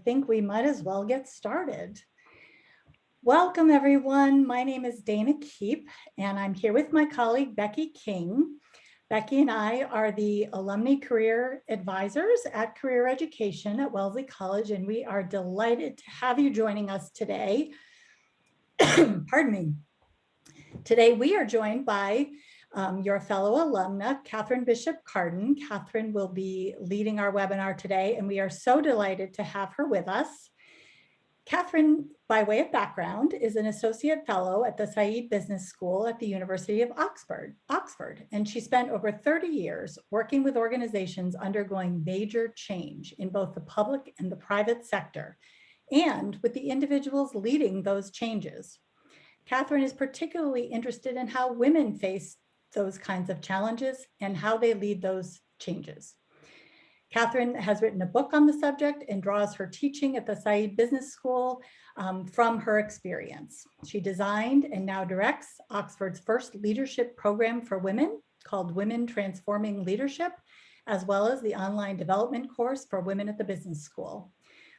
think we might as well get started. Welcome everyone. My name is Dana Keep and I'm here with my colleague Becky King. Becky and I are the Alumni Career Advisors at Career Education at Wellesley College, and we are delighted to have you joining us today. Pardon me. Today we are joined by your fellow alumna, Catherine Bishop Carden. Catherine will be leading our webinar today, and we are so delighted to have her with us. Catherine, by way of background, is an associate fellow at the Said Business School at the University of Oxford, and she spent over 30 years working with organizations undergoing major change in both the public and the private sector, and with the individuals leading those changes. Catherine is particularly interested in how women face those kinds of challenges and how they lead those changes. Catherine has written a book on the subject and draws her teaching at the Said Business School from her experience. She designed and now directs Oxford's first leadership program for women called Women Transforming Leadership, as well as the online development course for women at the business school.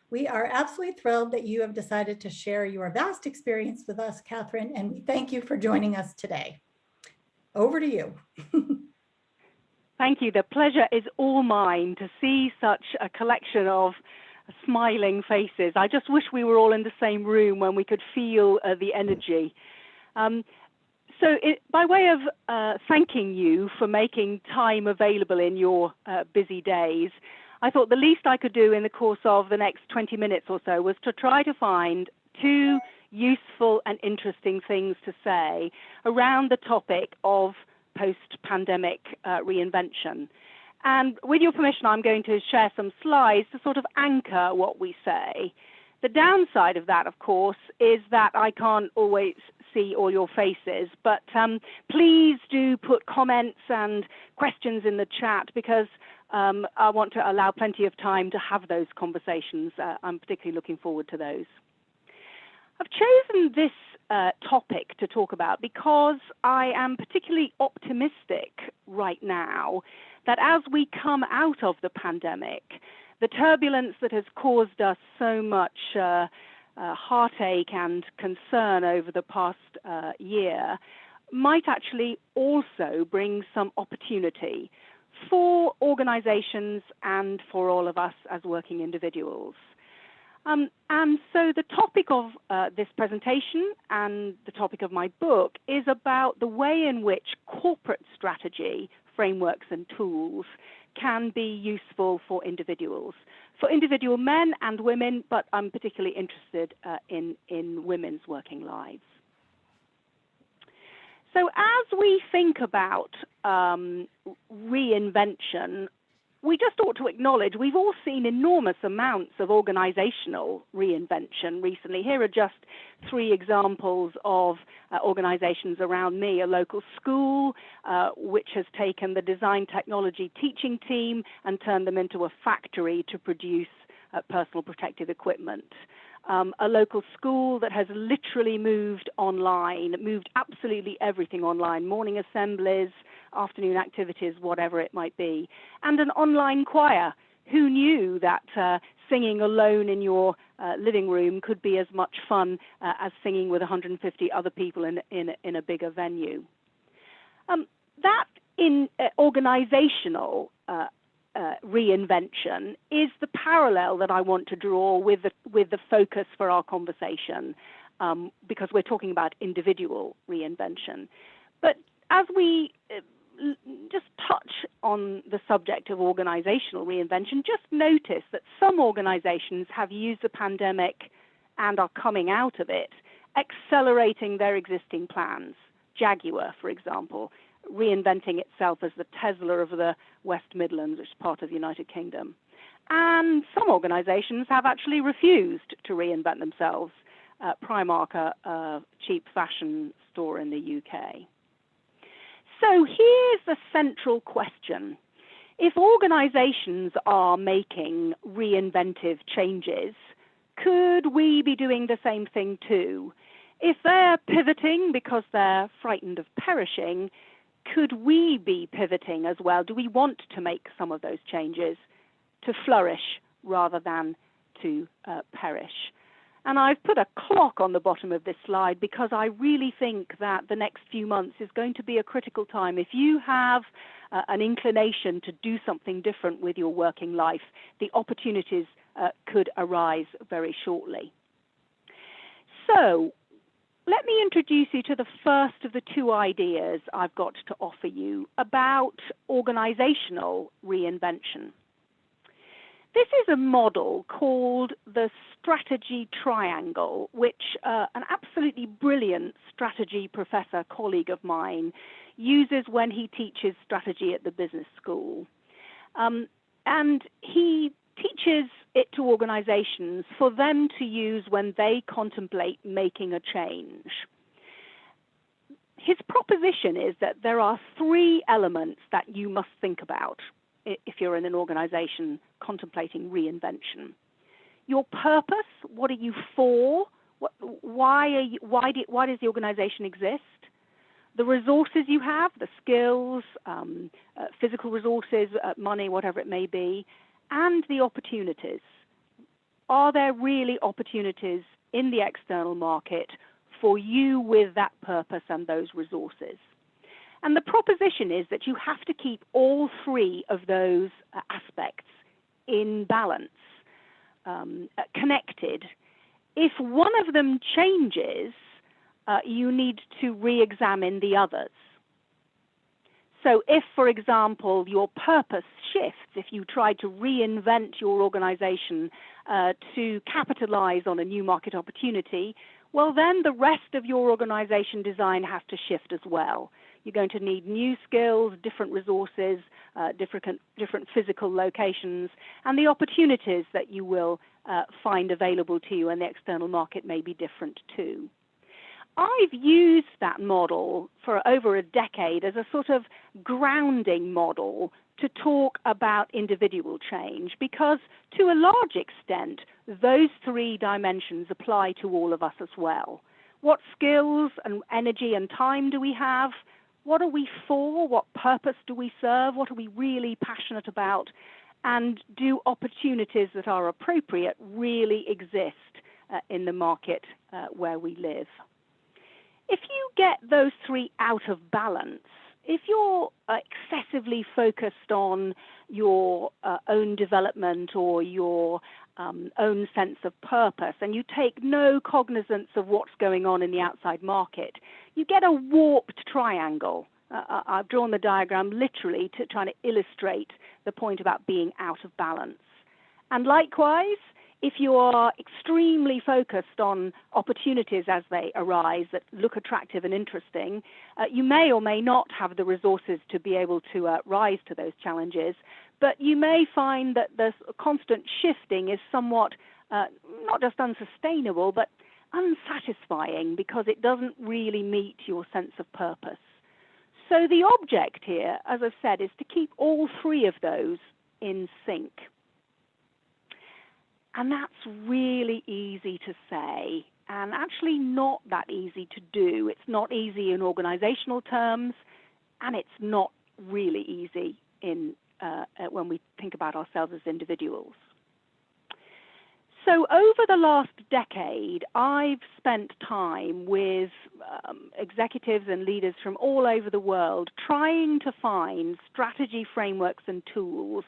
We are absolutely thrilled that you have decided to share your vast experience with us, Catherine, and we thank you for joining us today. Over to you. Thank you. The pleasure is all mine to see such a collection of smiling faces. I just wish we were all in the same room when we could feel the energy. By way of thanking you for making time available in your busy days, I thought the least I could do in the course of the next 20 minutes or so was to try to find two useful and interesting things to say around the topic of post-pandemic reinvention. And with your permission, I'm going to share some slides to sort of anchor what we say. The downside of that, of course, is that I can't always see all your faces, but please do put comments and questions in the chat, because I want to allow plenty of time to have those conversations. I'm particularly looking forward to those. I've chosen this topic to talk about because I am particularly optimistic right now that as we come out of the pandemic, the turbulence that has caused us so much heartache and concern over the past year might actually also bring some opportunity for organizations and for all of us as working individuals. And so the topic of this presentation and the topic of my book is about the way in which corporate strategy, frameworks and tools can be useful for individual men and women, but I'm particularly interested in women's working lives. So as we think about reinvention, we just ought to acknowledge we've all seen enormous amounts of organizational reinvention recently. Here are just three examples of organizations around me. A local school, which has taken the design technology teaching team and turned them into a factory to produce personal protective equipment. A local school that has literally moved online, moved absolutely everything online, morning assemblies, afternoon activities, whatever it might be. And an online choir. Who knew that singing alone in your living room could be as much fun as singing with 150 other people in a bigger venue? That in organizational reinvention is the parallel that I want to draw with the focus for our conversation, because we're talking about individual reinvention. But as we just touch on the subject of organizational reinvention, just notice that some organizations have used the pandemic and are coming out of it, accelerating their existing plans. Jaguar, for example, reinventing itself as the Tesla of the West Midlands, which is part of the United Kingdom. And some organizations have actually refused to reinvent themselves. Primark, a cheap fashion store in the UK. So here's the central question. If organizations are making reinventive changes, could we be doing the same thing too? If they're pivoting because they're frightened of perishing, could we be pivoting as well? Do we want to make some of those changes to flourish rather than to perish. And I've put a clock on the bottom of this slide because I really think that the next few months is going to be a critical time. If you have an inclination to do something different with your working life, the opportunities could arise very shortly. So let me introduce you to the first of the two ideas I've got to offer you about organizational reinvention. This is a model called the strategy triangle, which an absolutely brilliant strategy professor colleague of mine uses when he teaches strategy at the business school. And he teaches it to organizations for them to use when they contemplate making a change. His proposition is that there are three elements that you must think about if you're in an organization contemplating reinvention. Your purpose, what are you for? Why does the organization exist? The resources you have, the skills, physical resources, money, whatever it may be, and the opportunities. Are there really opportunities in the external market for you with that purpose and those resources? And the proposition is that you have to keep all three of those aspects in balance, connected. If one of them changes, you need to re-examine the others. So if, for example, your purpose shifts, if you try to reinvent your organization to capitalize on a new market opportunity, well, then the rest of your organization design has to shift as well. You're going to need new skills, different resources, different physical locations, and the opportunities that you will find available to you in the external market may be different too. I've used that model for over a decade as a sort of grounding model to talk about individual change because, to a large extent, those three dimensions apply to all of us as well. What skills and energy and time do we have? What are we for? What purpose do we serve? What are we really passionate about? And do opportunities that are appropriate really exist in the market where we live? If you get those three out of balance, if you're excessively focused on your own development or your own sense of purpose, and you take no cognizance of what's going on in the outside market, you get a warped triangle. I've drawn the diagram literally to try to illustrate the point about being out of balance. And likewise, if you are extremely focused on opportunities as they arise that look attractive and interesting, you may or may not have the resources to be able to rise to those challenges, but you may find that the constant shifting is somewhat not just unsustainable, but unsatisfying because it doesn't really meet your sense of purpose. So the object here, as I've said, is to keep all three of those in sync. And that's really easy to say and actually not that easy to do. It's not easy in organizational terms, and it's not really easy in when we think about ourselves as individuals. So over the last decade, I've spent time with executives and leaders from all over the world trying to find strategy frameworks and tools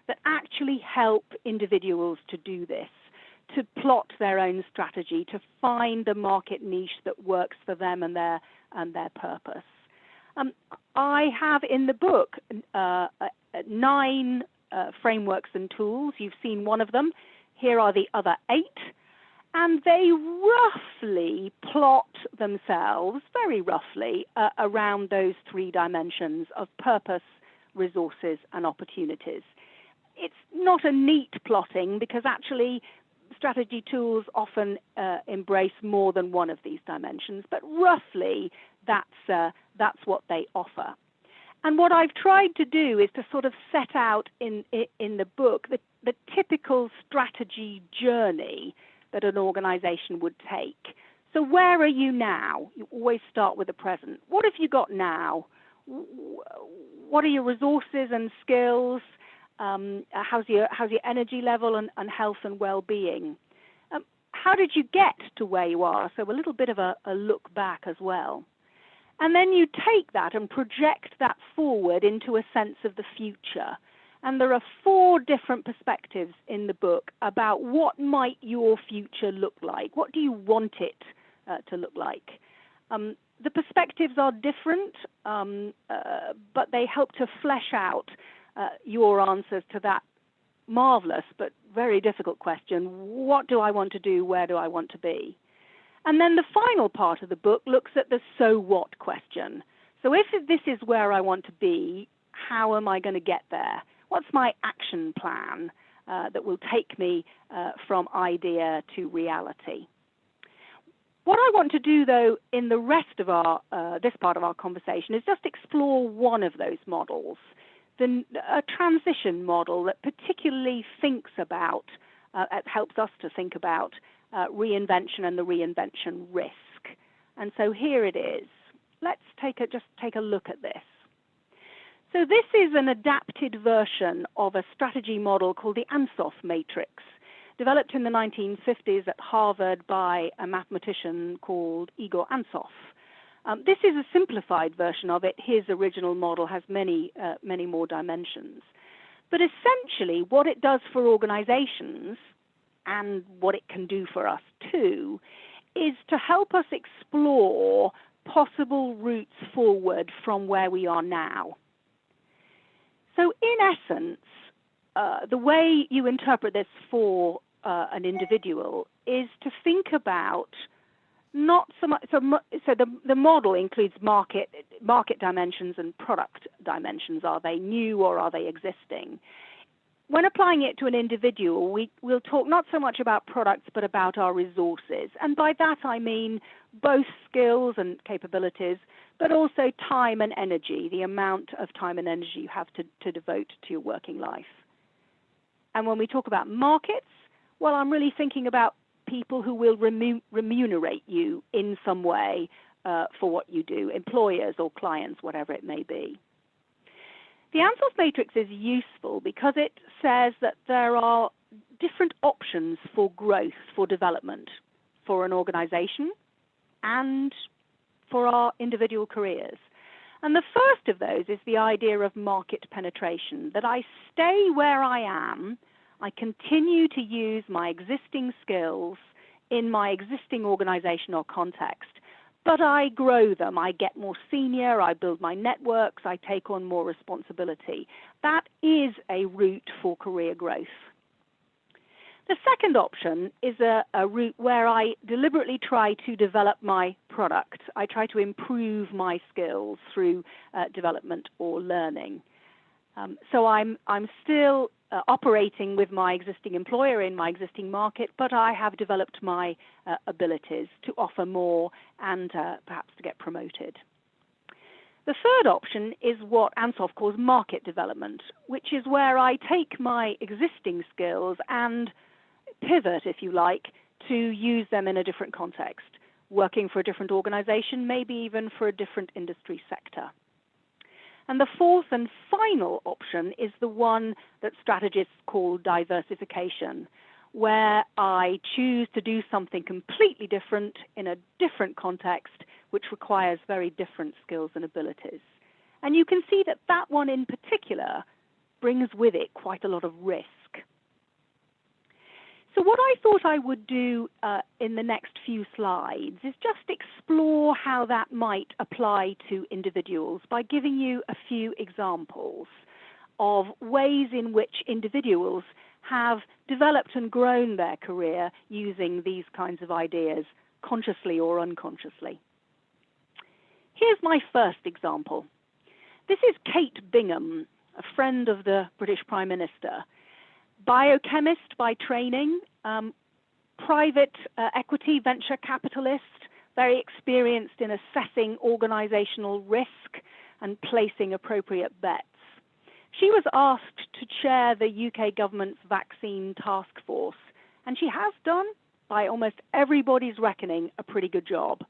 that actually help individuals to do this, to plot their own strategy, to find the market niche that works for them and their purpose. I have in the book 9 frameworks and tools. You've seen one of them. Here are the other 8. And they roughly plot themselves, very roughly, around those 3 dimensions of purpose, resources, and opportunities. It's not a neat plotting because actually strategy tools often embrace more than one of these dimensions, but roughly that's what they offer. And what I've tried to do is to sort of set out in the book the typical strategy journey that an organization would take. So where are you now? You always start with the present. What have you got now? What are your resources and skills? How's your energy level and health and well-being? How did you get to where you are? So a little bit of a look back as well. And then you take that and project that forward into a sense of the future. And there are 4 different perspectives in the book about what might your future look like. What do you want it to look like? The perspectives are different, but they help to flesh out your answers to that marvelous but very difficult question: what do I want to do? Where do I want to be? And then the final part of the book looks at the so what question. So if this is where I want to be, how am I going to get there? What's my action plan that will take me from idea to reality? What I want to do, though, in the rest of our this part of our conversation is just explore one of those models, a transition model that particularly thinks about, helps us to think about reinvention and the reinvention risk. And so here it is. Let's just take a look at this. So this is an adapted version of a strategy model called the Ansoff matrix, developed in the 1950s at Harvard by a mathematician called Igor Ansoff. This is a simplified version of it. His original model has many more dimensions. But essentially, what it does for organizations, and what it can do for us too, is to help us explore possible routes forward from where we are now. So in essence, the way you interpret this for an individual is to think about not so much, so the model includes market dimensions and product dimensions. Are they new or are they existing? When applying it to an individual, we'll talk not so much about products, but about our resources. And by that I mean both skills and capabilities, but also time and energy, the amount of time and energy you have to devote to your working life. And when we talk about markets, well, I'm really thinking about people who will remunerate you in some way for what you do, employers or clients, whatever it may be. The Ansoff matrix is useful because it says that there are different options for growth, for development, for an organization and for our individual careers. And the first of those is the idea of market penetration, that I stay where I am, I continue to use my existing skills in my existing organization or context, but I grow them. I get more senior, I build my networks, I take on more responsibility. That is a route for career growth. The second option is a route where I deliberately try to develop my product. I try to improve my skills through development or learning. So I'm still operating with my existing employer in my existing market, but I have developed my abilities to offer more and perhaps to get promoted. The third option is what Ansoff calls market development, which is where I take my existing skills and pivot, if you like, to use them in a different context, working for a different organization, maybe even for a different industry sector. And the fourth and final option is the one that strategists call diversification, where I choose to do something completely different in a different context, which requires very different skills and abilities. And you can see that that one in particular brings with it quite a lot of risk. So what I thought I would do in the next few slides is just explore how that might apply to individuals by giving you a few examples of ways in which individuals have developed and grown their career using these kinds of ideas, consciously or unconsciously. Here's my first example. This is Kate Bingham, a friend of the British Prime Minister. Biochemist by training, private equity venture capitalist, very experienced in assessing organizational risk and placing appropriate bets. She was asked to chair the UK government's vaccine task force, and she has done, by almost everybody's reckoning, a pretty good job.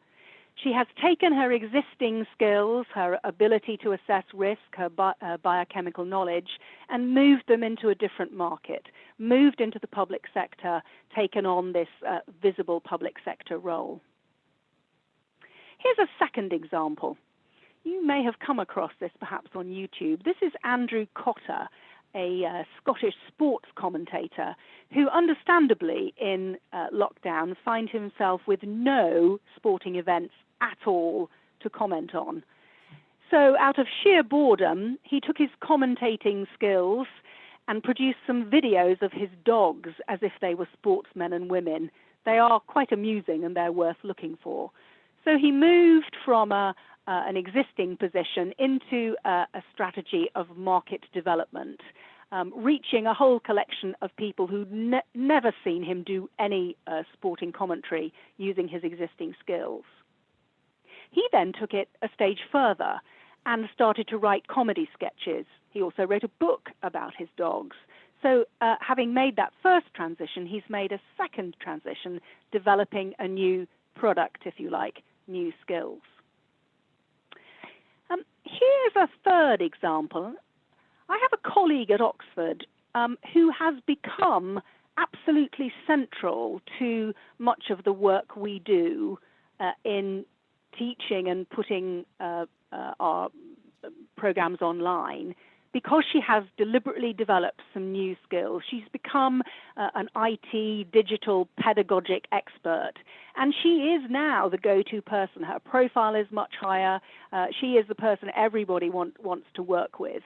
She has taken her existing skills, her ability to assess risk, her biochemical knowledge, and moved them into a different market, moved into the public sector, taken on this visible public sector role. Here's a second example. You may have come across this perhaps on YouTube. This is Andrew Cotter, a Scottish sports commentator who understandably in lockdown finds himself with no sporting events at all to comment on. So out of sheer boredom, he took his commentating skills and produced some videos of his dogs as if they were sportsmen and women. They are quite amusing and they're worth looking for. So he moved from an existing position into a strategy of market development, reaching a whole collection of people who'd never seen him do any sporting commentary using his existing skills. He then took it a stage further and started to write comedy sketches. He also wrote a book about his dogs. So having made that first transition, he's made a second transition, developing a new product, if you like, new skills. Here's a third example. I have a colleague at Oxford who has become absolutely central to much of the work we do in teaching and putting our programs online, because she has deliberately developed some new skills. She's become an IT digital pedagogic expert, and she is now the go-to person. Her profile is much higher. She is the person everybody wants to work with.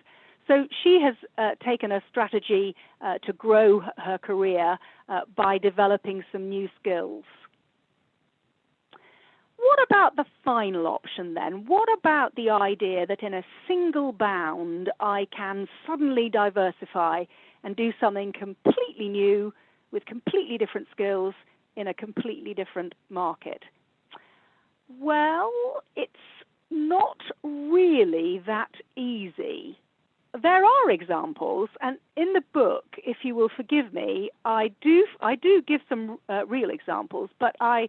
So she has taken a strategy to grow her career by developing some new skills. What about the final option then? What about the idea that in a single bound I can suddenly diversify and do something completely new with completely different skills in a completely different market? Well, it's not really that easy. There are examples, and in the book, if you will forgive me, I do give some real examples, but I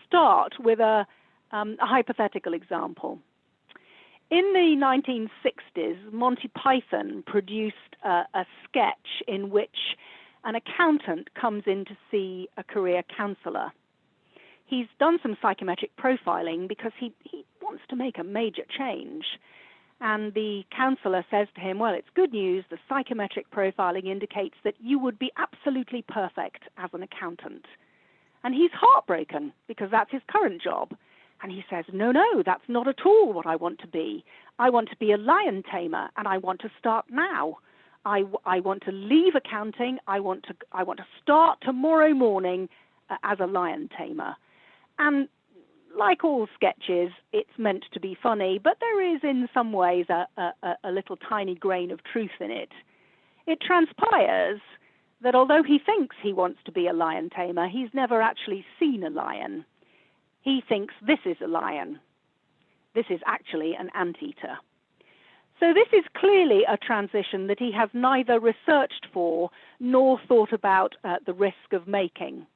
start with a hypothetical example. In the 1960s, Monty Python produced a sketch in which an accountant comes in to see a career counselor. He's done some psychometric profiling because he wants to make a major change. And the counselor says to him, well, it's good news. The psychometric profiling indicates that you would be absolutely perfect as an accountant. And he's heartbroken because that's his current job. And he says, no, that's not at all what I want to be. I want to be a lion tamer, and I want to start now. I want to leave accounting. I want to start tomorrow morning as a lion tamer. And like all sketches, it's meant to be funny, but there is in some ways a little tiny grain of truth in it. It transpires that although he thinks he wants to be a lion tamer, he's never actually seen a lion. He thinks this is a lion. This is actually an anteater. So this is clearly a transition that he has neither researched for nor thought about the risk of making.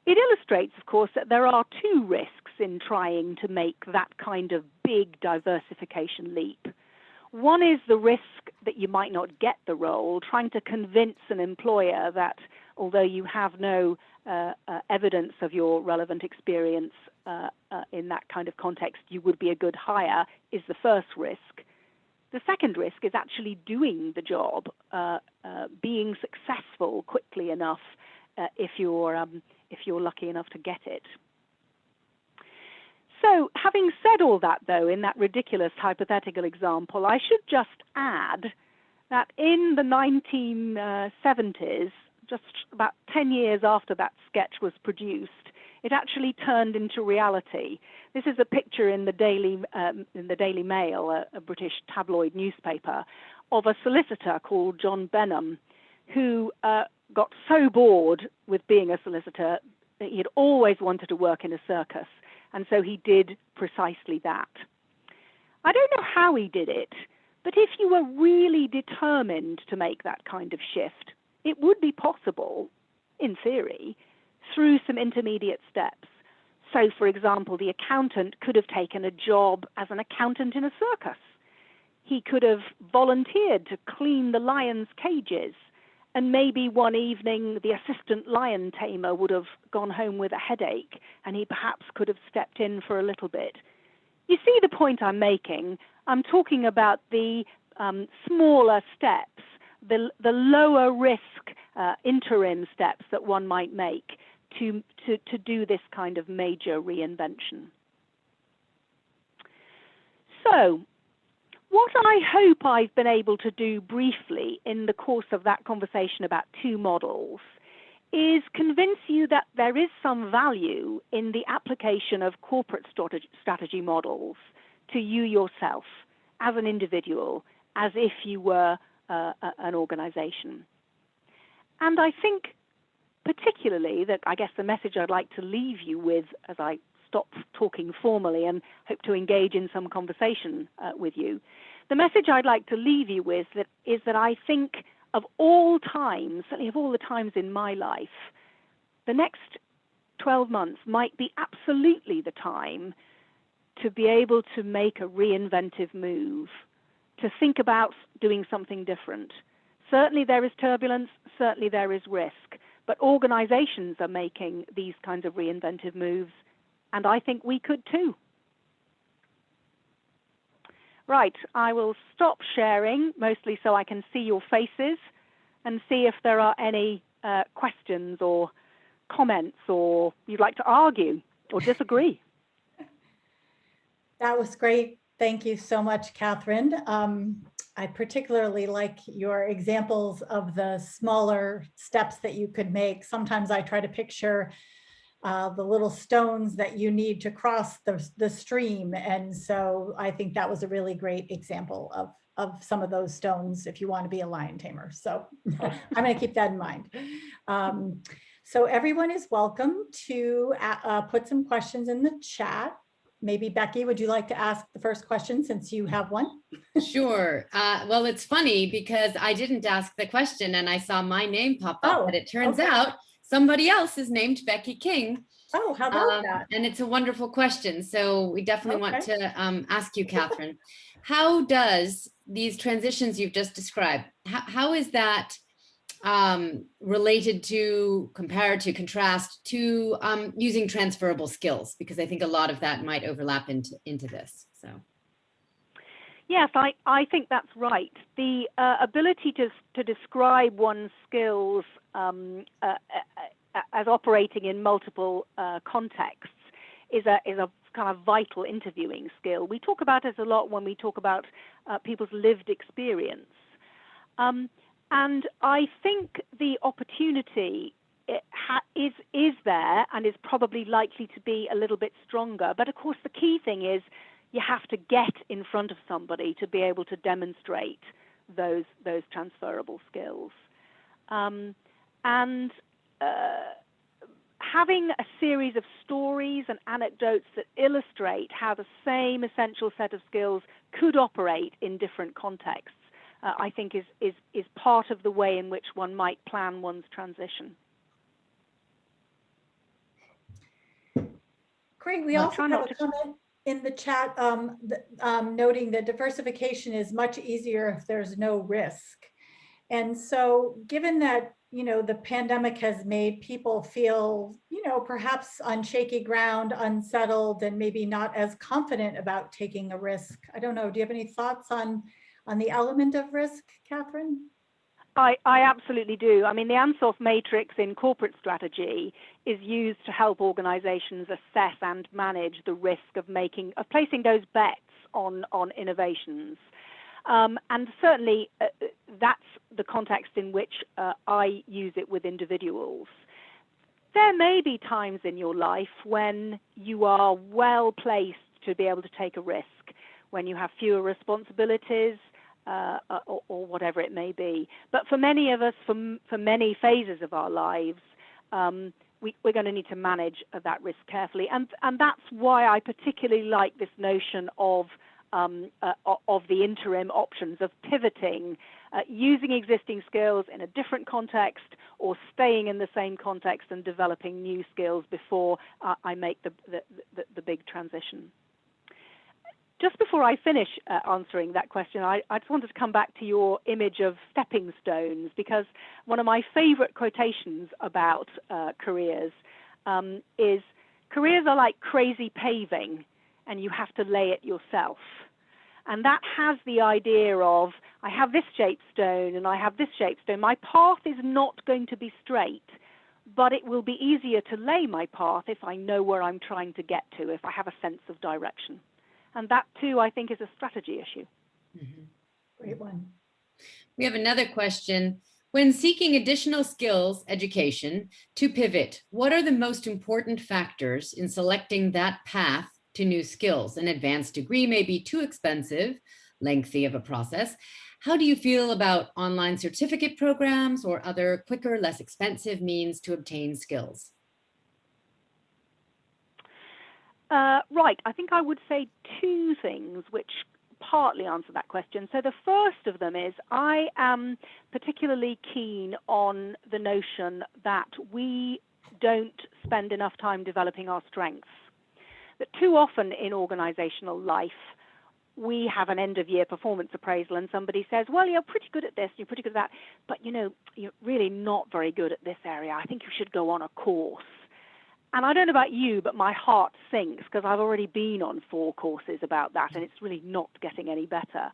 It illustrates, of course, that there are two risks in trying to make that kind of big diversification leap. One is the risk that you might not get the role, trying to convince an employer that although you have no evidence of your relevant experience in that kind of context, you would be a good hire, is the first risk. The second risk is actually doing the job, being successful quickly enough if you're lucky enough to get it. So having said all that, though, in that ridiculous hypothetical example, I should just add that in the 1970s, just about 10 years after that sketch was produced, it actually turned into reality. This is a picture in the Daily Mail, a British tabloid newspaper, of a solicitor called John Benham, who got so bored with being a solicitor that he had always wanted to work in a circus, and so he did precisely that. I don't know how he did it, but if you were really determined to make that kind of shift, it would be possible, in theory, through some intermediate steps. So, for example, the accountant could have taken a job as an accountant in a circus. He could have volunteered to clean the lions' cages. And maybe one evening the assistant lion tamer would have gone home with a headache, and he perhaps could have stepped in for a little bit. You see the point I'm making? I'm talking about the smaller steps, the lower risk interim steps that one might make to do this kind of major reinvention. So, what I hope I've been able to do briefly in the course of that conversation about two models is convince you that there is some value in the application of corporate strategy models to you yourself as an individual, as if you were an organization. And I think particularly that I guess the message I'd like to leave you with as I stop talking formally and hope to engage in some conversation with you. The message I'd like to leave you with is that I think of all times, certainly of all the times in my life, the next 12 months might be absolutely the time to be able to make a reinventive move, to think about doing something different. Certainly there is turbulence, certainly there is risk, but organizations are making these kinds of reinventive moves, and I think we could too. Right, I will stop sharing, mostly so I can see your faces and see if there are any questions or comments or you'd like to argue or disagree. That was great. Thank you so much, Catherine. I particularly like your examples of the smaller steps that you could make. Sometimes I try to picture the little stones that you need to cross the stream. And so I think that was a really great example of some of those stones if you want to be a lion tamer. So I'm going to keep that in mind. So everyone is welcome to put some questions in the chat. Maybe Becky, would you like to ask the first question since you have one? Sure. Well, it's funny because I didn't ask the question and I saw my name pop up, but it turns out somebody else is named Becky King. Oh, how about that? And it's a wonderful question. So we definitely want to ask you, Catherine, how does these transitions you've just described, how is that related to, compared to, contrast to using transferable skills? Because I think a lot of that might overlap into this. So. Yes, I think that's right. The ability to describe one's skills as operating in multiple contexts is a kind of vital interviewing skill. We talk about it a lot when we talk about people's lived experience. And I think the opportunity is there and is probably likely to be a little bit stronger. But of course, the key thing is you have to get in front of somebody to be able to demonstrate those transferable skills. Having a series of stories and anecdotes that illustrate how the same essential set of skills could operate in different contexts, I think is part of the way in which one might plan one's transition. Great. We also have a comment in the chat noting that diversification is much easier if there's no risk. And so given that, you know, the pandemic has made people feel, you know, perhaps on shaky ground, unsettled, and maybe not as confident about taking a risk. I don't know. Do you have any thoughts on the element of risk, Catherine? I absolutely do. I mean, the Ansoff matrix in corporate strategy is used to help organizations assess and manage the risk of placing those bets on innovations. And certainly that's the context in which I use it with individuals. There may be times in your life when you are well placed to be able to take a risk, when you have fewer responsibilities, or whatever it may be. But for many of us, for many phases of our lives, we're going to need to manage that risk carefully. And that's why I particularly like this notion of of the interim options of pivoting, using existing skills in a different context, or staying in the same context and developing new skills before I make the big transition. Just before I finish answering that question, I just wanted to come back to your image of stepping stones, because one of my favorite quotations about careers is, careers are like crazy paving, and you have to lay it yourself. And that has the idea of, I have this shaped stone and I have this shaped stone. My path is not going to be straight, but it will be easier to lay my path if I know where I'm trying to get to, if I have a sense of direction. And that, too, I think, is a strategy issue. Mm-hmm. Great one. We have another question. When seeking additional skills education to pivot, what are the most important factors in selecting that path to new skills? An advanced degree may be too expensive, lengthy of a process. How do you feel about online certificate programs or other quicker, less expensive means to obtain skills? Right. I think I would say two things which partly answer that question. So the first of them is, I am particularly keen on the notion that we don't spend enough time developing our strengths. That too often in organizational life, we have an end-of-year performance appraisal and somebody says, well, you're pretty good at this, you're pretty good at that, but you're really not very good at this area. I think you should go on a course. And I don't know about you, but my heart sinks because I've already been on 4 courses about that, and it's really not getting any better.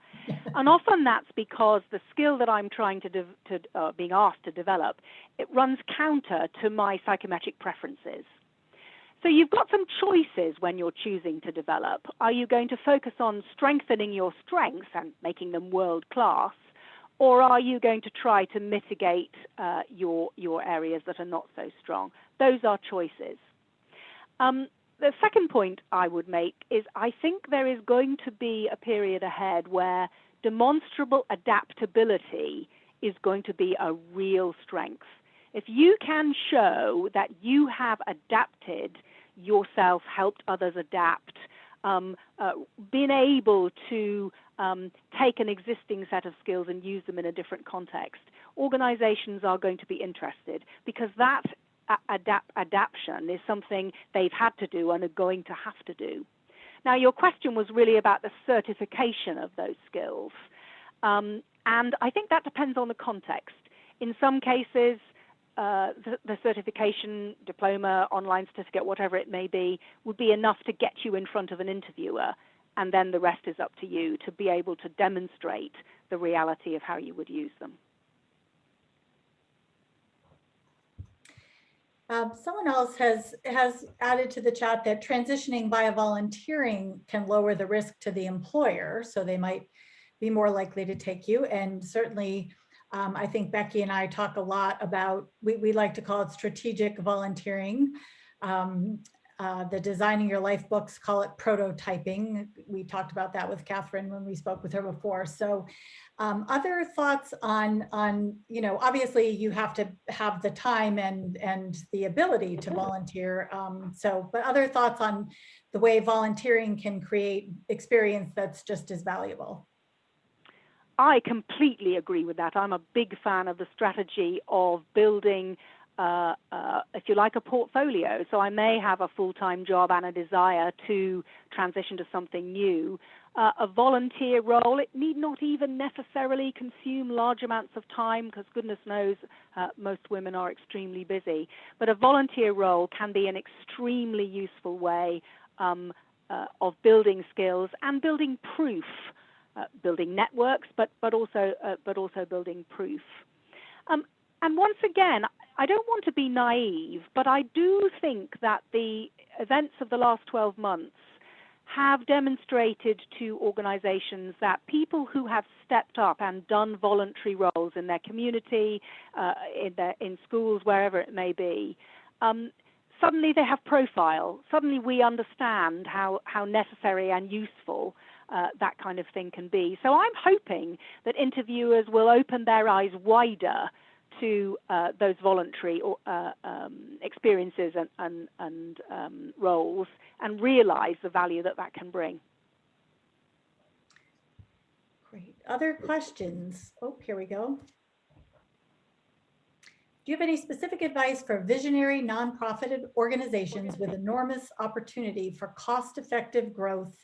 And often that's because the skill that I'm trying being asked to develop, it runs counter to my psychometric preferences. So you've got some choices when you're choosing to develop. Are you going to focus on strengthening your strengths and making them world-class, or are you going to try to mitigate your areas that are not so strong? Those are choices. The second point I would make is, I think there is going to be a period ahead where demonstrable adaptability is going to be a real strength. If you can show that you have adapted yourself, helped others adapt, been able to take an existing set of skills and use them in a different context, organizations are going to be interested, because that adaptation is something they've had to do and are going to have to do. Now, your question was really about the certification of those skills. And I think that depends on the context. In some cases, the certification, diploma, online certificate, whatever it may be, would be enough to get you in front of an interviewer, and then the rest is up to you to be able to demonstrate the reality of how you would use them. Someone else has added to the chat that transitioning via volunteering can lower the risk to the employer, so they might be more likely to take you. And certainly, I think Becky and I talk a lot about, we like to call it strategic volunteering. The Designing Your Life books call it prototyping. We talked about that with Catherine when we spoke with her before. So other thoughts on, obviously you have to have the time and the ability to volunteer. But other thoughts on the way volunteering can create experience that's just as valuable. I completely agree with that. I'm a big fan of the strategy of building, if you like, a portfolio. So I may have a full-time job and a desire to transition to something new. A volunteer role, it need not even necessarily consume large amounts of time, because goodness knows most women are extremely busy. But a volunteer role can be an extremely useful way of building skills and building proof. Building networks, but also building proof. And once again, I don't want to be naive, but I do think that the events of the last 12 months have demonstrated to organizations that people who have stepped up and done voluntary roles in their community, in schools, wherever it may be, suddenly they have profile. Suddenly we understand how necessary and useful that kind of thing can be. So I'm hoping that interviewers will open their eyes wider to those voluntary experiences and roles, and realize the value that can bring. Other questions? Oh, here we go. Do you have any specific advice for visionary nonprofit organizations with enormous opportunity for cost-effective growth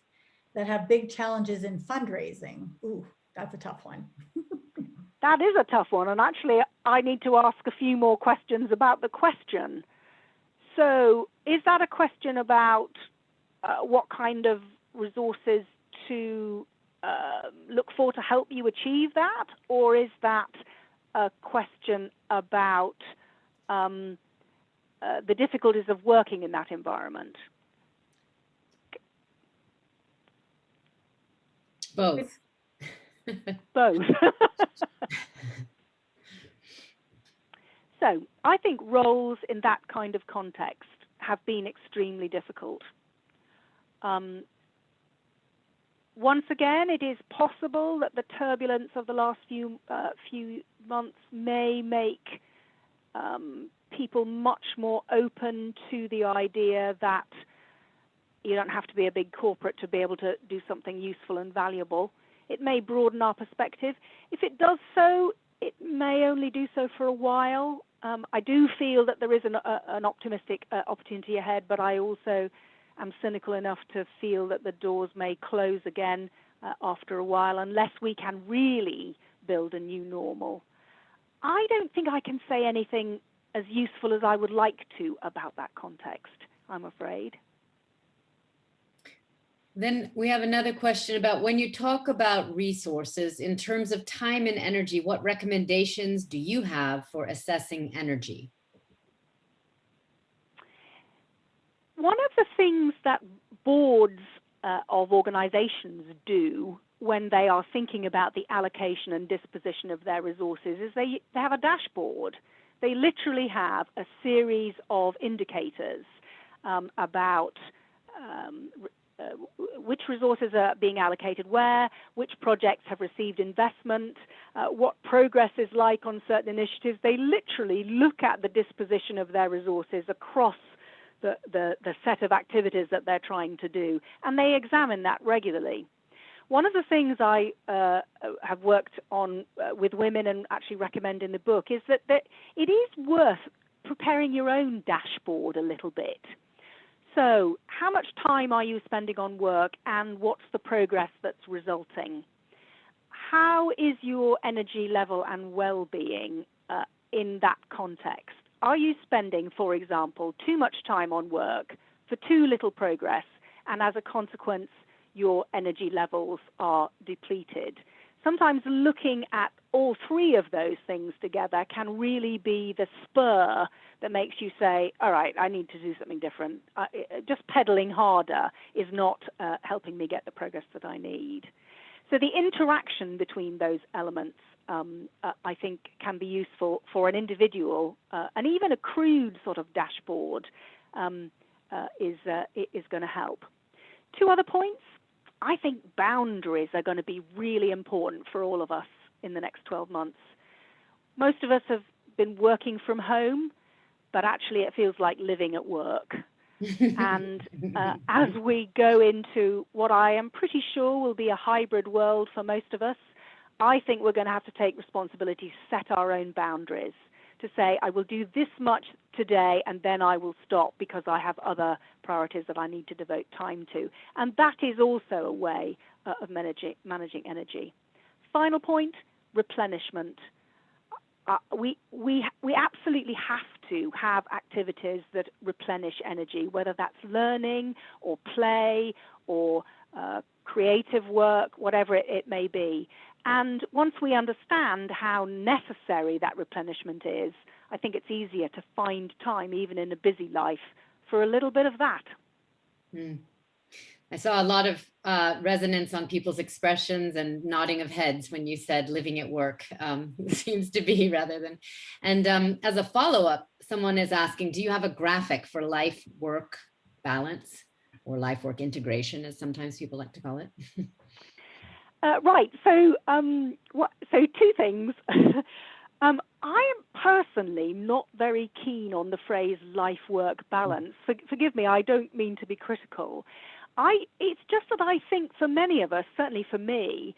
that have big challenges in fundraising? Ooh, that's a tough one. That is a tough one. And actually, I need to ask a few more questions about the question. So is that a question about what kind of resources to look for to help you achieve that? Or is that a question about the difficulties of working in that environment? Both. Both. So I think roles in that kind of context have been extremely difficult. Once again, it is possible that the turbulence of the last few months may make people much more open to the idea that you don't have to be a big corporate to be able to do something useful and valuable. It may broaden our perspective. If it does so, it may only do so for a while. I do feel that there is an optimistic opportunity ahead, but I also am cynical enough to feel that the doors may close again after a while unless we can really build a new normal. I don't think I can say anything as useful as I would like to about that context, I'm afraid. Then we have another question about when you talk about resources in terms of time and energy, what recommendations do you have for assessing energy? One of the things that boards of organizations do when they are thinking about the allocation and disposition of their resources is they have a dashboard. They literally have a series of indicators about which resources are being allocated where, which projects have received investment, what progress is like on certain initiatives. They literally look at the disposition of their resources across the set of activities that they're trying to do, and they examine that regularly. One of the things I have worked on with women and actually recommend in the book is that it is worth preparing your own dashboard a little bit. So how much time are you spending on work and what's the progress that's resulting? How is your energy level and well-being in that context? Are you spending, for example, too much time on work for too little progress, and as a consequence, your energy levels are depleted? Sometimes looking at all three of those things together can really be the spur that makes you say, all right, I need to do something different. Just pedaling harder is not helping me get the progress that I need. So the interaction between those elements, I think, can be useful for an individual, and even a crude sort of dashboard is going to help. Two other points. I think boundaries are going to be really important for all of us in the next 12 months. Most of us have been working from home, but actually it feels like living at work. And as we go into what I am pretty sure will be a hybrid world for most of us, I think we're going to have to take responsibility to set our own boundaries, to say, I will do this much today and then I will stop because I have other priorities that I need to devote time to. And that is also a way of managing energy. Final point, replenishment. We absolutely have to have activities that replenish energy, whether that's learning or play or creative work, whatever it may be. And once we understand how necessary that replenishment is, I think it's easier to find time, even in a busy life, for a little bit of that. I saw a lot of resonance on people's expressions and nodding of heads when you said living at work, seems to be rather than. And as a follow-up, someone is asking, do you have a graphic for life-work balance or life-work integration, as sometimes people like to call it? Right. So, so two things. I am personally not very keen on the phrase life-work balance. Forgive me, I don't mean to be critical. It's just that I think for many of us, certainly for me,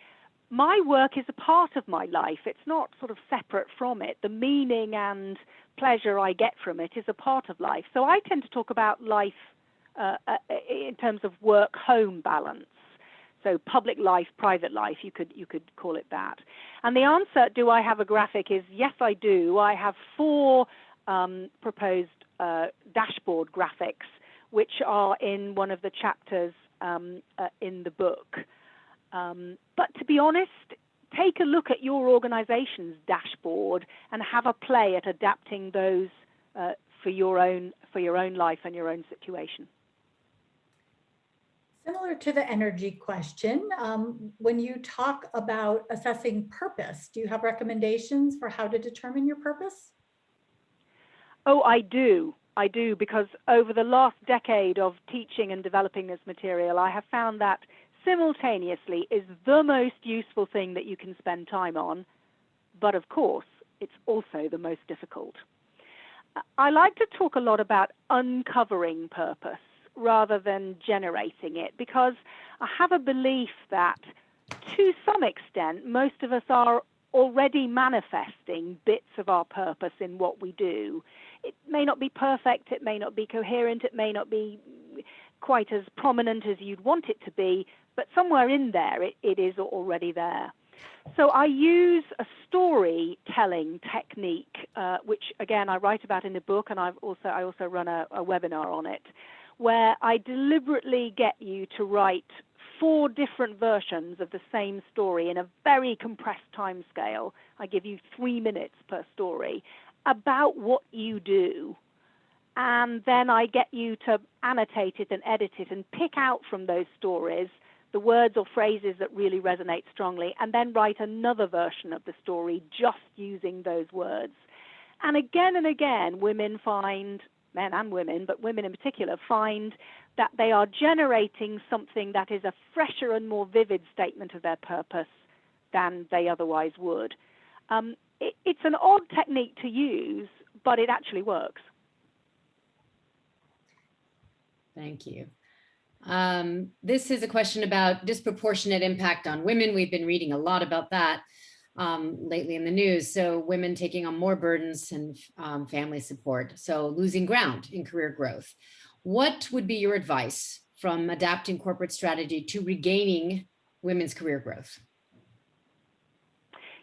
my work is a part of my life. It's not sort of separate from it. The meaning and pleasure I get from it is a part of life. So I tend to talk about life in terms of work-home balance. So public life, private life, you could call it that. And the answer, do I have a graphic, is yes, I do. I have 4 proposed dashboard graphics, which are in one of the chapters in the book. But to be honest, take a look at your organization's dashboard and have a play at adapting those for your own life and your own situation. Similar to the energy question, when you talk about assessing purpose, do you have recommendations for how to determine your purpose? Oh, I do, because over the last decade of teaching and developing this material, I have found that simultaneously is the most useful thing that you can spend time on, but of course, it's also the most difficult. I like to talk a lot about uncovering purpose rather than generating it, because I have a belief that to some extent, most of us are already manifesting bits of our purpose in what we do. It may not be perfect, it may not be coherent, it may not be quite as prominent as you'd want it to be, but somewhere in there it is already there. So I use a storytelling technique, which again I write about in the book, and I also run a webinar on it, where I deliberately get you to write 4 different versions of the same story in a very compressed time scale. I give you 3 minutes per story about what you do. And then I get you to annotate it and edit it and pick out from those stories the words or phrases that really resonate strongly, and then write another version of the story just using those words. And again, women find, men and women, but women in particular, find that they are generating something that is a fresher and more vivid statement of their purpose than they otherwise would. It's an odd technique to use, but it actually works. Thank you. This is a question about disproportionate impact on women. We've been reading a lot about that lately in the news. So women taking on more burdens and family support. So losing ground in career growth. What would be your advice from adapting corporate strategy to regaining women's career growth?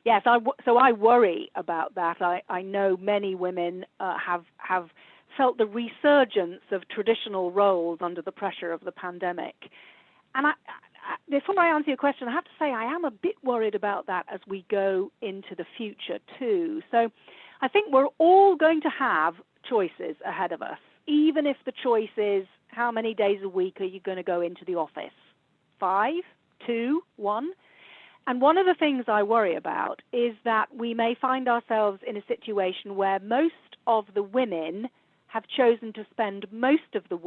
Yes, so I worry about that. I know many women have felt the resurgence of traditional roles under the pressure of the pandemic. And before I answer your question, I have to say I am a bit worried about that as we go into the future too. So I think we're all going to have choices ahead of us, even if the choice is how many days a week are you going to go into the office? 5, 2, 1? And one of the things I worry about is that we may find ourselves in a situation where most of the women have chosen to spend most of the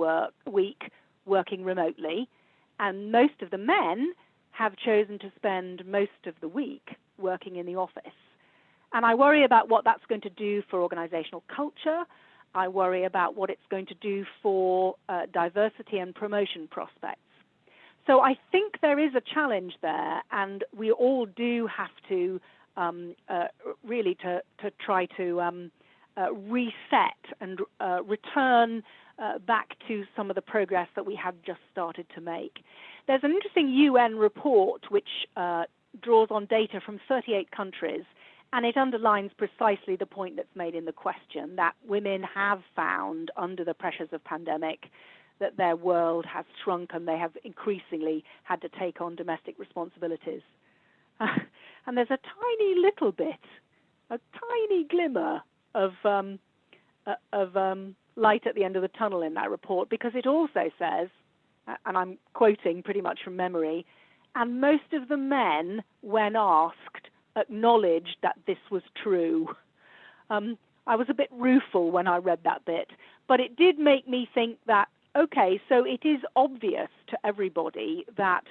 week working remotely, and most of the men have chosen to spend most of the week working in the office. And I worry about what that's going to do for organizational culture. I worry about what it's going to do for diversity and promotion prospects. So I think there is a challenge there, and we all do have to really to try to reset and return back to some of the progress that we have just started to make. There's an interesting UN report which draws on data from 38 countries, and it underlines precisely the point that's made in the question, that women have found under the pressures of pandemic that their world has shrunk and they have increasingly had to take on domestic responsibilities. And there's a tiny little bit, a tiny glimmer of light at the end of the tunnel in that report, because it also says, and I'm quoting pretty much from memory, and most of the men, when asked, acknowledged that this was true. I was a bit rueful when I read that bit, but it did make me think that, okay, so it is obvious to everybody that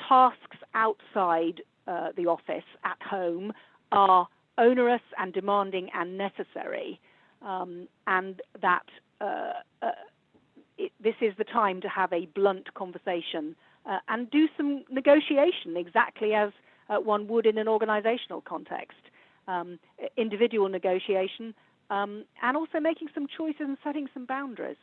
tasks outside the office at home are onerous and demanding and necessary, and that this is the time to have a blunt conversation and do some negotiation, exactly as one would in an organizational context. Individual negotiation, and also making some choices and setting some boundaries.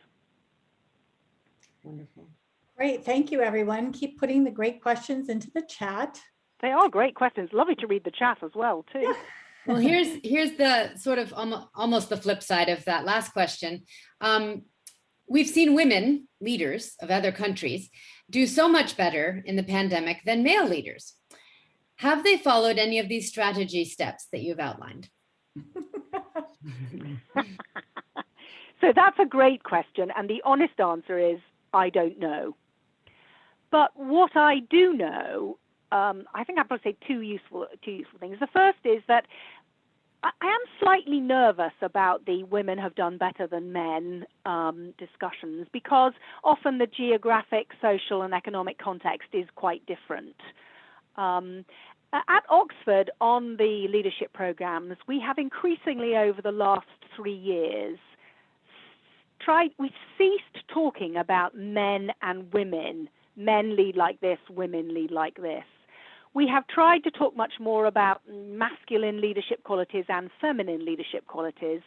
Wonderful. Great. Thank you, everyone. Keep putting the great questions into the chat. They are great questions. Lovely to read the chat as well, too. Well, here's the sort of almost the flip side of that last question. We've seen women leaders of other countries do so much better in the pandemic than male leaders. Have they followed any of these strategy steps that you've outlined? So that's a great question. And the honest answer is, I don't know. But what I do know, I think I'd probably say two useful things. The first is that I am slightly nervous about the women have done better than men discussions, because often the geographic, social, and economic context is quite different. At Oxford, on the leadership programs, we have increasingly over the last 3 years we've ceased talking about men and women. Men lead like this, women lead like this. We have tried to talk much more about masculine leadership qualities and feminine leadership qualities,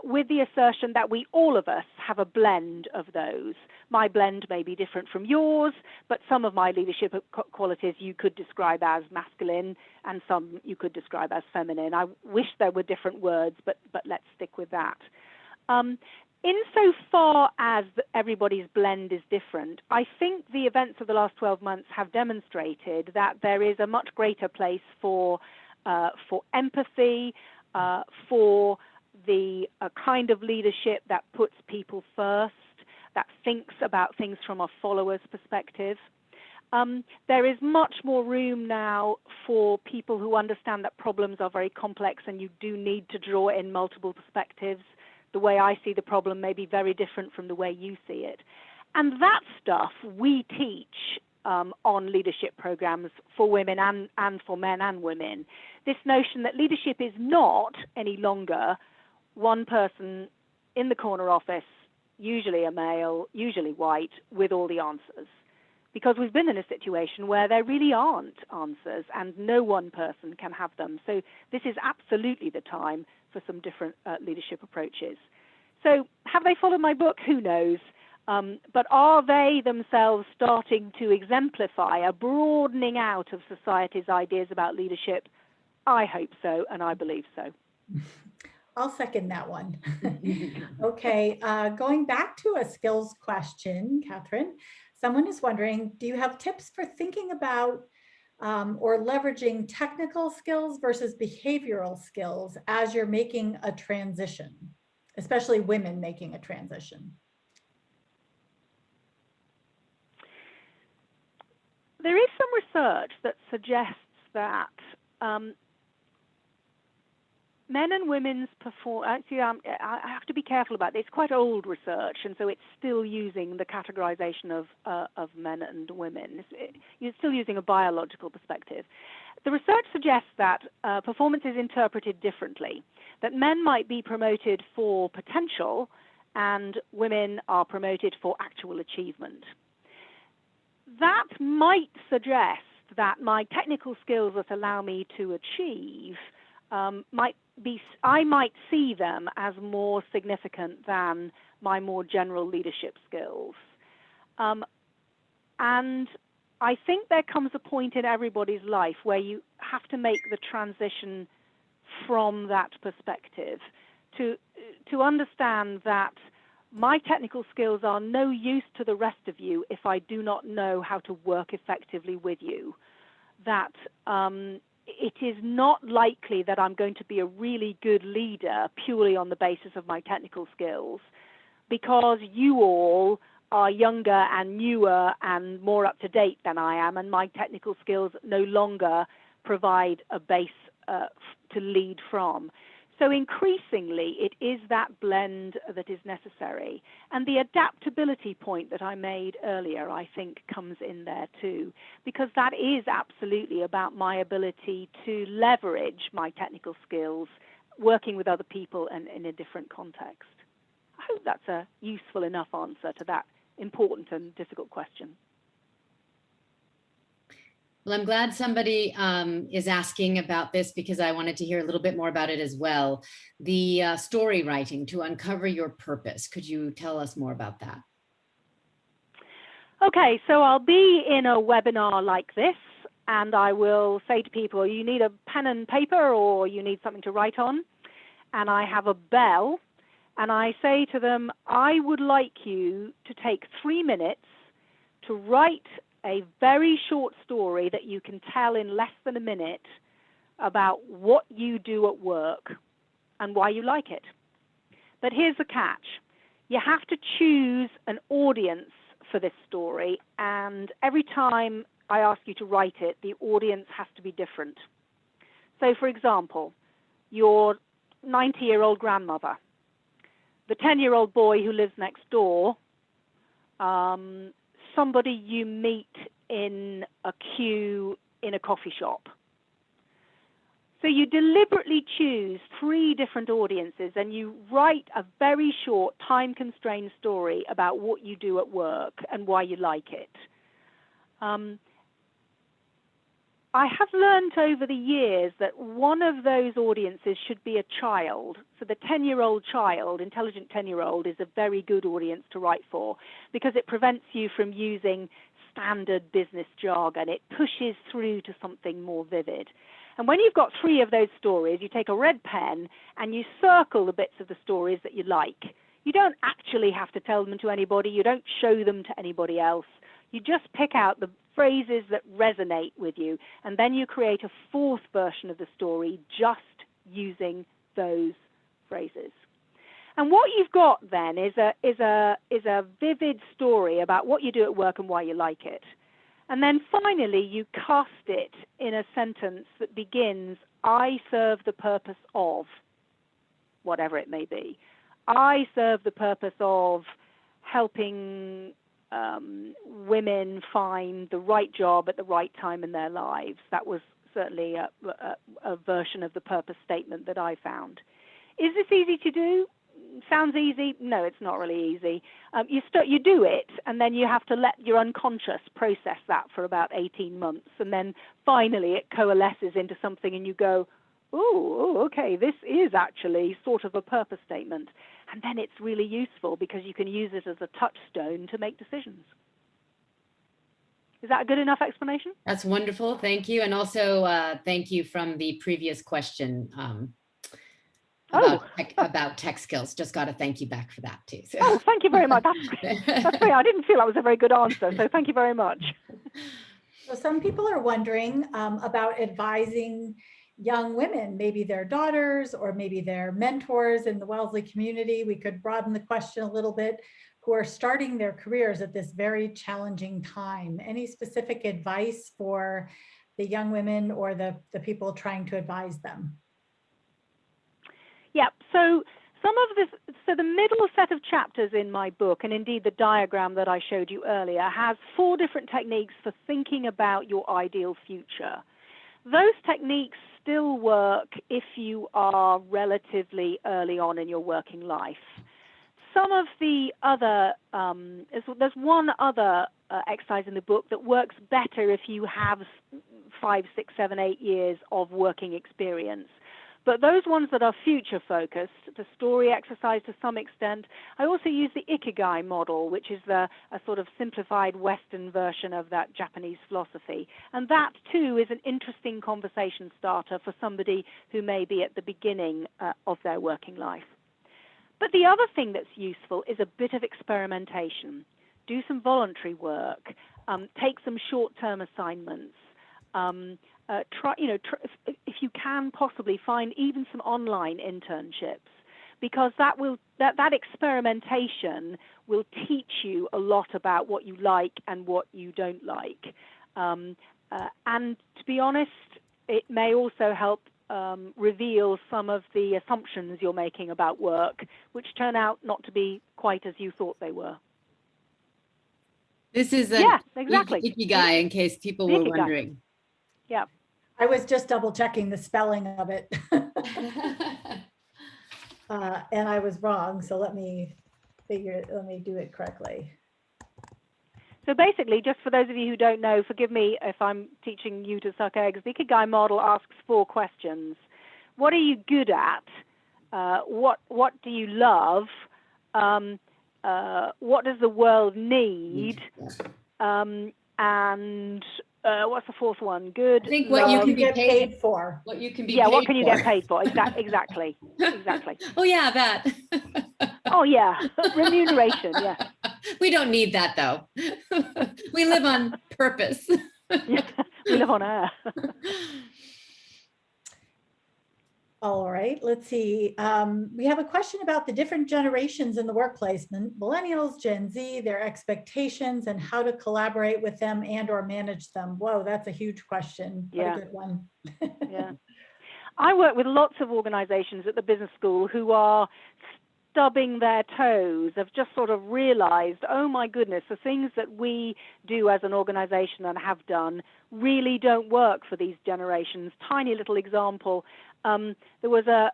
with the assertion that all of us have a blend of those. My blend may be different from yours, but some of my leadership qualities you could describe as masculine, and some you could describe as feminine. I wish there were different words, but let's stick with that. Insofar as everybody's blend is different, I think the events of the last 12 months have demonstrated that there is a much greater place for empathy, for the kind of leadership that puts people first, that thinks about things from a follower's perspective. There is much more room now for people who understand that problems are very complex and you do need to draw in multiple perspectives. The way I see the problem may be very different from the way you see it. And that stuff we teach on leadership programs for women and for men and women. This notion that leadership is not any longer one person in the corner office, usually a male, usually white, with all the answers. Because we've been in a situation where there really aren't answers and no one person can have them. So this is absolutely the time for some different leadership approaches. So have they followed my book? Who knows? But are they themselves starting to exemplify a broadening out of society's ideas about leadership? I hope so, and I believe so. I'll second that one. Okay, going back to a skills question, Catherine, someone is wondering, do you have tips for thinking about or leveraging technical skills versus behavioral skills as you're making a transition, especially women making a transition? There is some research that suggests that men and women's actually, I have to be careful about this. It's quite old research, and so it's still using the categorization of men and women. It's still using a biological perspective. The research suggests that performance is interpreted differently, that men might be promoted for potential and women are promoted for actual achievement. That might suggest that my technical skills that allow me to achieve I might see them as more significant than my more general leadership skills. And I think there comes a point in everybody's life where you have to make the transition from that perspective to understand that my technical skills are no use to the rest of you if I do not know how to work effectively with you. That it is not likely that I'm going to be a really good leader purely on the basis of my technical skills, because you all are younger and newer and more up to date than I am, and my technical skills no longer provide a base to lead from. So increasingly, it is that blend that is necessary. And the adaptability point that I made earlier, I think, comes in there too, because that is absolutely about my ability to leverage my technical skills working with other people and in a different context. I hope that's a useful enough answer to that important and difficult question. Well, I'm glad somebody is asking about this because I wanted to hear a little bit more about it as well. The story writing to uncover your purpose. Could you tell us more about that? Okay, so I'll be in a webinar like this, and I will say to people, you need a pen and paper or you need something to write on. And I have a bell, and I say to them, I would like you to take 3 minutes to write a very short story that you can tell in less than a minute about what you do at work and why you like it. But here's the catch. You have to choose an audience for this story, and every time I ask you to write it, the audience has to be different. So, for example, your 90-year-old grandmother, the 10-year-old boy who lives next door, somebody you meet in a queue in a coffee shop. So you deliberately choose 3 different audiences and you write a very short, time-constrained story about what you do at work and why you like it. I have learned over the years that one of those audiences should be a child. So the 10-year-old child, intelligent 10-year-old, is a very good audience to write for because it prevents you from using standard business jargon. It pushes through to something more vivid. And when you've got 3 of those stories, you take a red pen and you circle the bits of the stories that you like. You don't actually have to tell them to anybody. You don't show them to anybody else. You just pick out the phrases that resonate with you, and then you create a 4th version of the story just using those phrases. And what you've got then is a vivid story about what you do at work and why you like it. And then finally, you cast it in a sentence that begins, I serve the purpose of, whatever it may be. I serve the purpose of helping women find the right job at the right time in their lives. That was certainly a version of the purpose statement that I found. Is this easy to do? Sounds easy. No, it's not really easy. You do it, and then you have to let your unconscious process that for about 18 months, and then finally it coalesces into something, and you go, oh, okay, this is actually sort of a purpose statement. And then it's really useful because you can use it as a touchstone to make decisions. Is that a good enough explanation? That's wonderful. Thank you. And also thank you from the previous question about tech skills. Just got to thank you back for that too. So. Oh, thank you very much. That's great. I didn't feel that was a very good answer. So thank you very much. So some people are wondering about advising young women, maybe their daughters or maybe their mentors in the Wellesley community. We could broaden the question a little bit, who are starting their careers at this very challenging time. Any specific advice for the young women or the people trying to advise them? Yeah, so some of this, so the middle set of chapters in my book, and indeed the diagram that I showed you earlier, has 4 different techniques for thinking about your ideal future. Those techniques still work if you are relatively early on in your working life. Some of the other, there's one other exercise in the book that works better if you have 5, 6, 7, 8 years of working experience. But those ones that are future focused, the story exercise to some extent, I also use the Ikigai model, which is a sort of simplified Western version of that Japanese philosophy. And that too is an interesting conversation starter for somebody who may be at the beginning of their working life. But the other thing that's useful is a bit of experimentation. Do some voluntary work, take some short-term assignments, if you can possibly find even some online internships, because that experimentation will teach you a lot about what you like and what you don't like. And to be honest, it may also help reveal some of the assumptions you're making about work, which turn out not to be quite as you thought they were. This is exactly. Ikigai, in case people were wondering. Yeah. I was just double checking the spelling of it. And I was wrong. So let me do it correctly. So basically, just for those of you who don't know, forgive me if I'm teaching you to suck eggs, the Ikigai model asks 4 questions. What are you good at? What do you love? What does the world need? And what's the 4th one? Good. I think What what you you can be get paid, paid for. what you can be Yeah, paid what can you for. get paid for? Exactly. Oh yeah, that. Oh yeah, remuneration. Yeah. We don't need that though. We live on purpose. Yeah, we live on air. All right, let's see. We have a question about the different generations in the workplace, millennials, Gen Z, their expectations and how to collaborate with them and or manage them. Whoa, that's a huge question. What Yeah. a good one. Yeah. I work with lots of organizations at the business school who are stubbing their toes, have just sort of realized, oh my goodness, the things that we do as an organization and have done really don't work for these generations. Tiny little example, there was a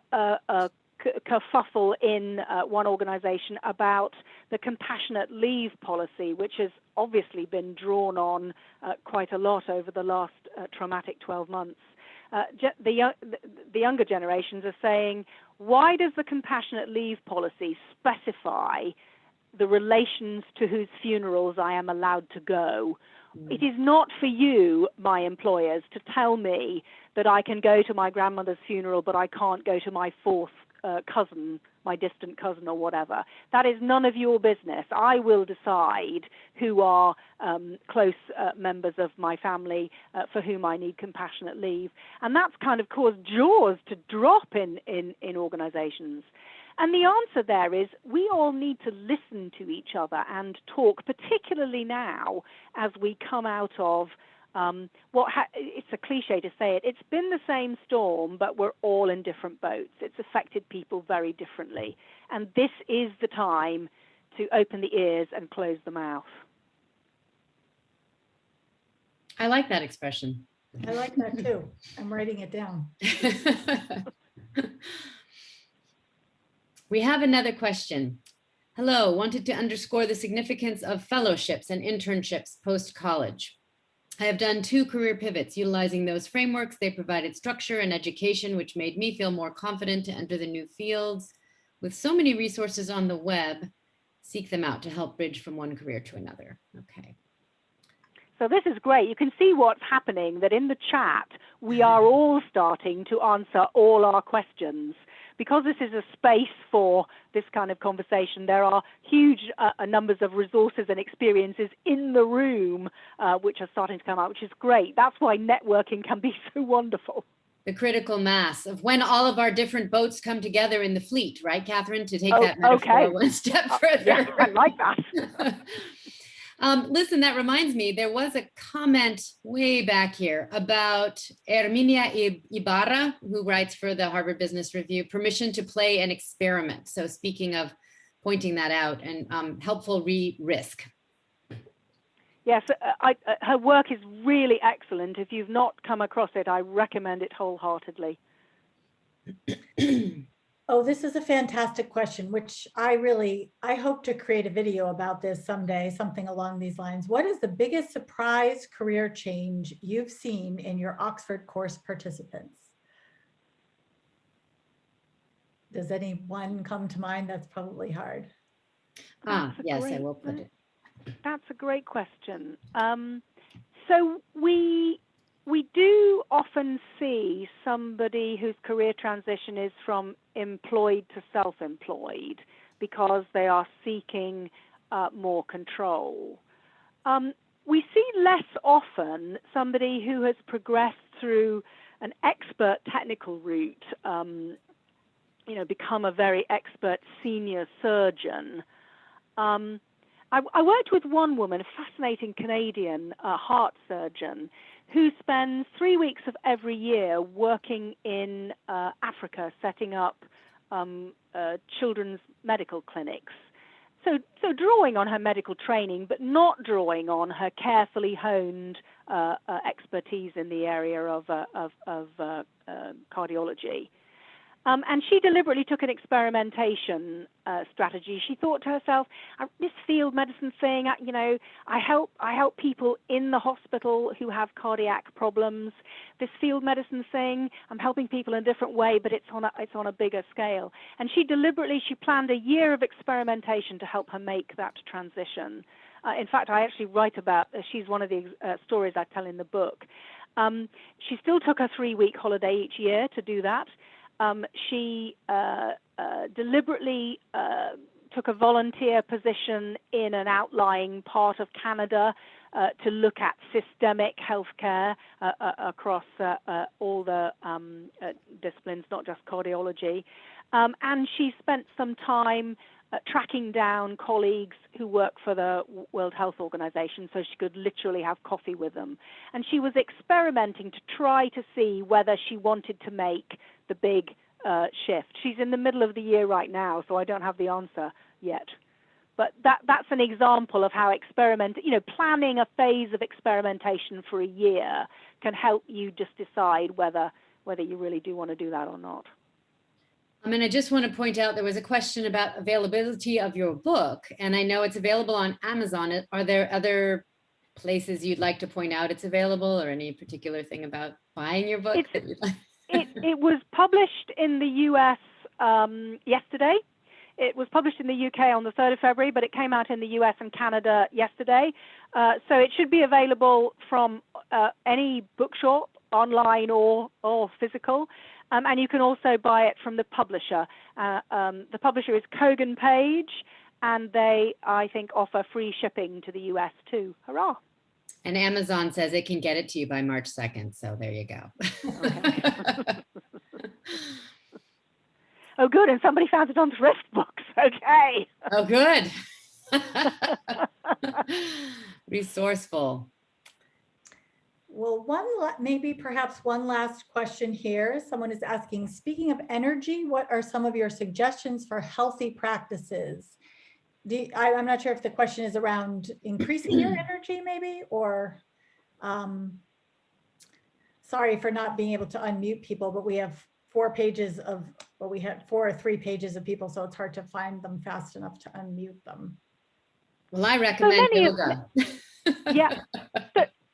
kerfuffle in one organization about the compassionate leave policy, which has obviously been drawn on quite a lot over the last traumatic 12 months. The younger generations are saying, why does the compassionate leave policy specify the relations to whose funerals I am allowed to go? It is not for you, my employers, to tell me that I can go to my grandmother's funeral, but I can't go to my 4th cousin, my distant cousin or whatever. That is none of your business. I will decide who are close members of my family for whom I need compassionate leave. And that's kind of caused jaws to drop in organizations. And the answer there is we all need to listen to each other and talk, particularly now as we come out of it's a cliche to say it. It's been the same storm, but we're all in different boats. It's affected people very differently. And this is the time to open the ears and close the mouth. I like that expression. I like that too. I'm writing it down. We have another question. Hello, wanted to underscore the significance of fellowships and internships post-college. I have done 2 career pivots utilizing those frameworks. They provided structure and education, which made me feel more confident to enter the new fields. With so many resources on the web, seek them out to help bridge from one career to another. Okay. So this is great. You can see what's happening, that in the chat, we are all starting to answer all our questions. Because this is a space for this kind of conversation, there are huge numbers of resources and experiences in the room which are starting to come out, which is great. That's why networking can be so wonderful. The critical mass of when all of our different boats come together in the fleet, right, Catherine, to take that metaphor one step further. Yeah, I like that. Listen, that reminds me, there was a comment way back here about Herminia Ibarra, who writes for the Harvard Business Review, permission to play and experiment. So speaking of pointing that out and helpful risk. Yes, her work is really excellent. If you've not come across it, I recommend it wholeheartedly. Oh, this is a fantastic question, which I hope to create a video about this someday, something along these lines. What is the biggest surprise career change you've seen in your Oxford course participants? Does anyone come to mind? That's probably hard. Yes, I will put it. That's a great question. So we do often see somebody whose career transition is from employed to self-employed because they are seeking more control. We see less often somebody who has progressed through an expert technical route, become a very expert senior surgeon. I worked with one woman, a fascinating Canadian heart surgeon, who spends 3 weeks of every year working in Africa, setting up children's medical clinics. So drawing on her medical training, but not drawing on her carefully honed expertise in the area of cardiology. And she deliberately took an experimentation strategy. She thought to herself, this field medicine thing, I help people in the hospital who have cardiac problems. This field medicine thing, I'm helping people in a different way, but it's on a bigger scale. And she planned a year of experimentation to help her make that transition. In fact, I actually write about, she's one of the stories I tell in the book. She still took a 3-week holiday each year to do that. She deliberately took a volunteer position in an outlying part of Canada to look at systemic healthcare across all the disciplines, not just cardiology. And she spent some time tracking down colleagues who work for the World Health Organization so she could literally have coffee with them. And she was experimenting to try to see whether she wanted to make the big shift. She's in the middle of the year right now, so I don't have the answer yet. But that's an example of how planning a phase of experimentation for a year can help you just decide whether you really do want to do that or not. I just want to point out there was a question about availability of your book, and I know it's available on Amazon. Are there other places you'd like to point out it's available, or any particular thing about buying your book that you'd like? It was published in the US yesterday. It was published in the UK on the 3rd of February, but it came out in the US and Canada yesterday. So it should be available from any bookshop, online or physical. And you can also buy it from the publisher. The publisher is Kogan Page, and they, I think, offer free shipping to the US too. Hurrah! And Amazon says it can get it to you by March 2nd. So there you go. Okay. Oh, good. And somebody found it on Thrift Books. Okay. Oh, good. Resourceful. Well, maybe perhaps one last question here. Someone is asking, speaking of energy, what are some of your suggestions for healthy practices? I'm not sure if the question is around increasing your energy maybe, or sorry for not being able to unmute people, but we have 4 pages of, well, we had 4 or 3 pages of people, so it's hard to find them fast enough to unmute them. Well, I recommend yoga. Yeah.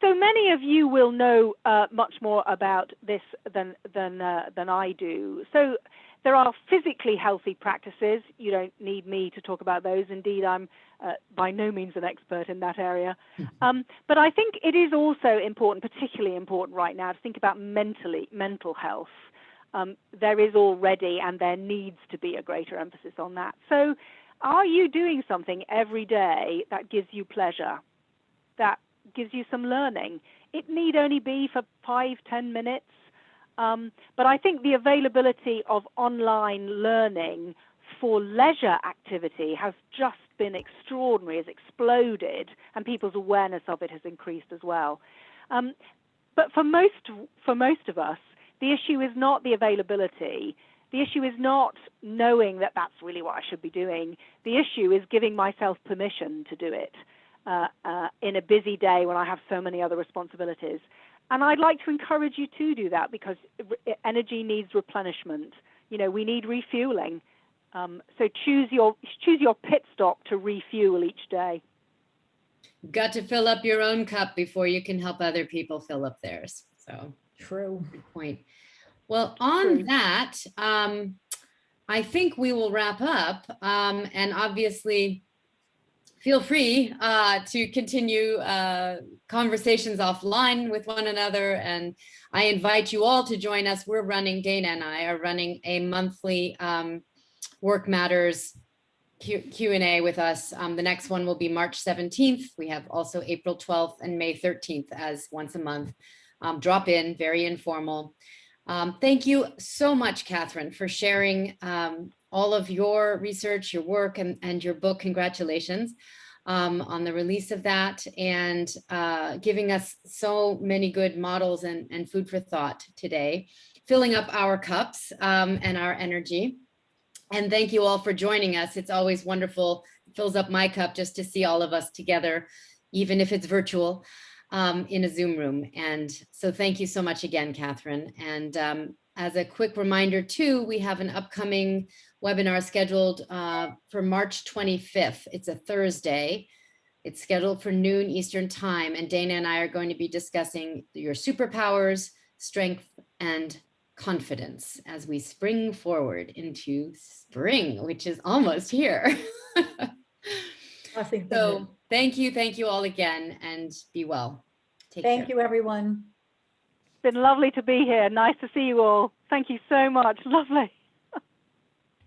So many of you will know much more about this than I do. So there are physically healthy practices. You don't need me to talk about those. Indeed, I'm by no means an expert in that area. But I think it is also important, particularly important right now, to think about mental health. There is already, and there needs to be, a greater emphasis on that. So are you doing something every day that gives you pleasure, that gives you some learning? It need only be for 5-10 minutes. But I think the availability of online learning for leisure activity has just been extraordinary, has exploded, and people's awareness of it has increased as well. But for most of us, the issue is not the availability. The issue is not knowing that that's really what I should be doing. The issue is giving myself permission to do it in a busy day when I have so many other responsibilities. And I'd like to encourage you to do that, because energy needs replenishment. We need refueling. So choose your pit stop to refuel each day. You've got to fill up your own cup before you can help other people fill up theirs. So true. Good point. Well, on that, I think we will wrap up. And obviously, feel free to continue conversations offline with one another. And I invite you all to join us. Dana and I are running a monthly Work Matters Q&A with us. The next one will be March 17th. We have also April 12th and May 13th as once a month. Drop in, very informal. Thank you so much, Catherine, for sharing all of your research, your work, and your book. Congratulations on the release of that, and giving us so many good models and food for thought today, filling up our cups and our energy. And thank you all for joining us. It's always wonderful. It fills up my cup just to see all of us together, even if it's virtual, in a Zoom room. And so thank you so much again, Catherine. And as a quick reminder too, we have an upcoming webinar scheduled for March 25th. It's a Thursday. It's scheduled for noon Eastern time, and Dana and I are going to be discussing your superpowers, strength, and confidence as we spring forward into spring, which is almost here. Crossing So fingers. thank you all again, and be well. Take Thank care. you, everyone. It's been lovely to be here. Nice to see you all. Thank you so much. Lovely.